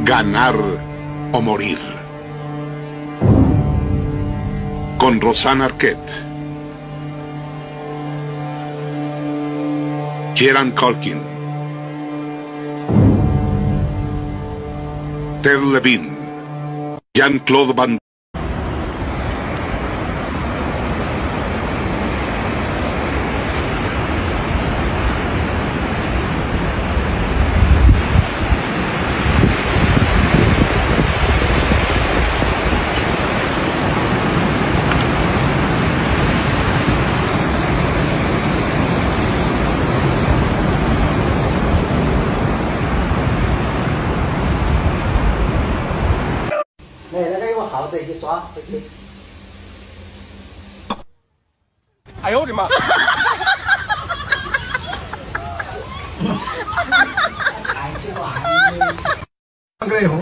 Ganar o morir. Con Rosanna Arquette, Kieran Culkin, Ted Levine, Jean-Claude Van.哎呦我的妈！上个以后。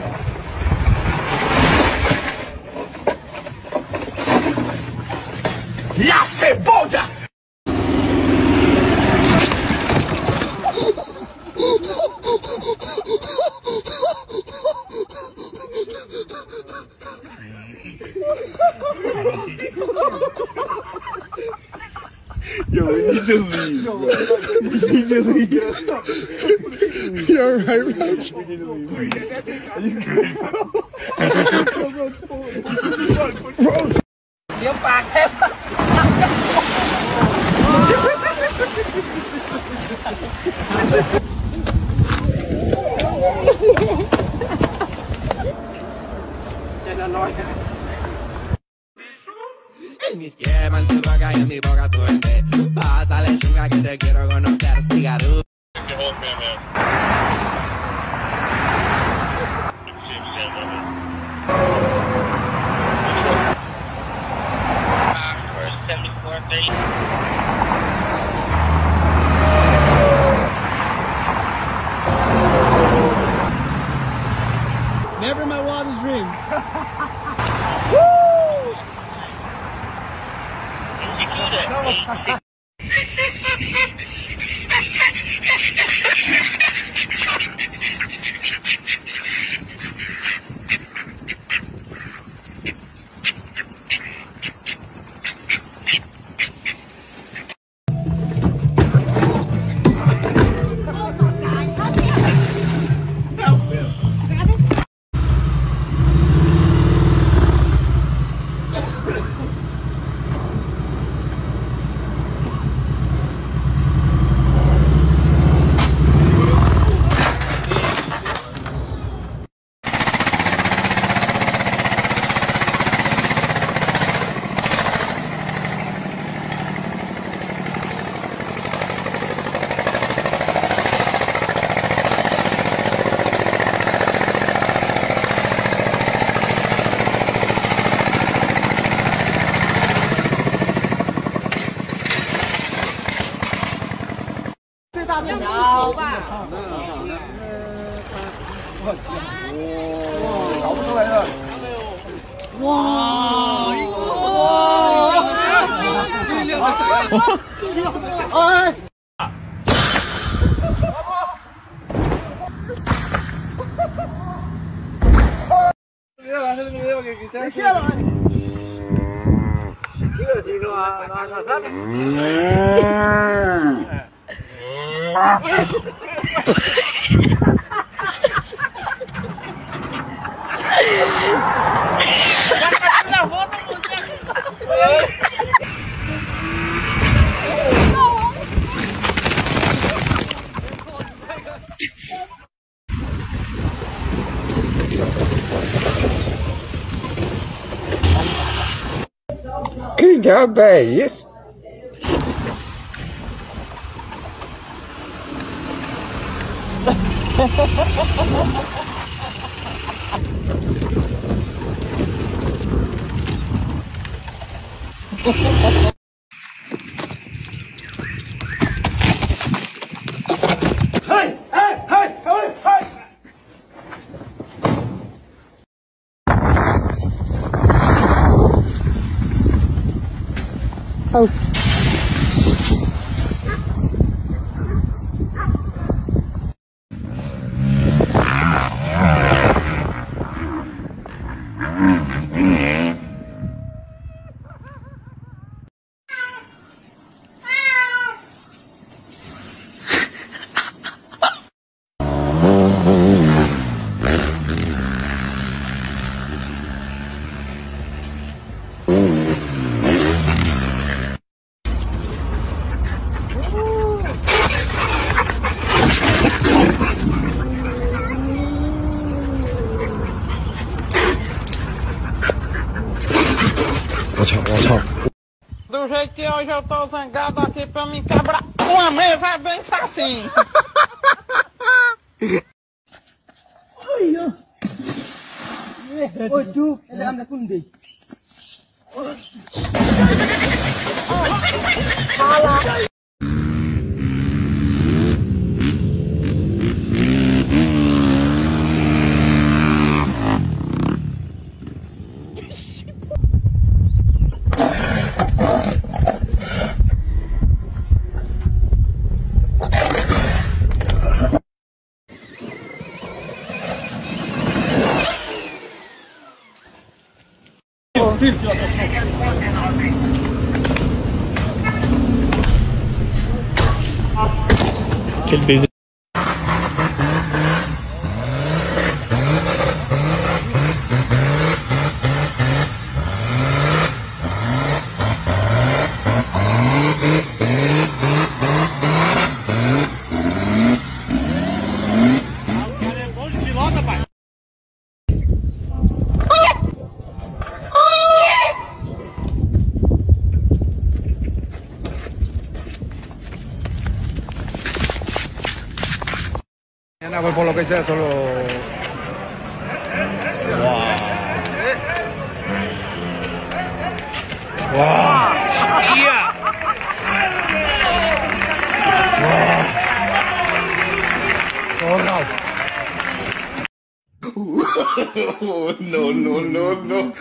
呀塞，爆炸！有一阵子，一阵子，要害怕，你要打开。现在老。En mi esquema, en tu boca y en mi boca tu ente. Pásale chunga que te quiero conocer, cigarro. Never in my wildest dreams. Que diabo é isso? Oh. Do jeito que hoje eu tô zangado aqui pra me quebrar uma mesa é bem facinho. Oh tu, ada amla kundi. Quel baiser. Pues por lo que sea, solo... ¡Wow! ¡Yeah! No, no, no, no.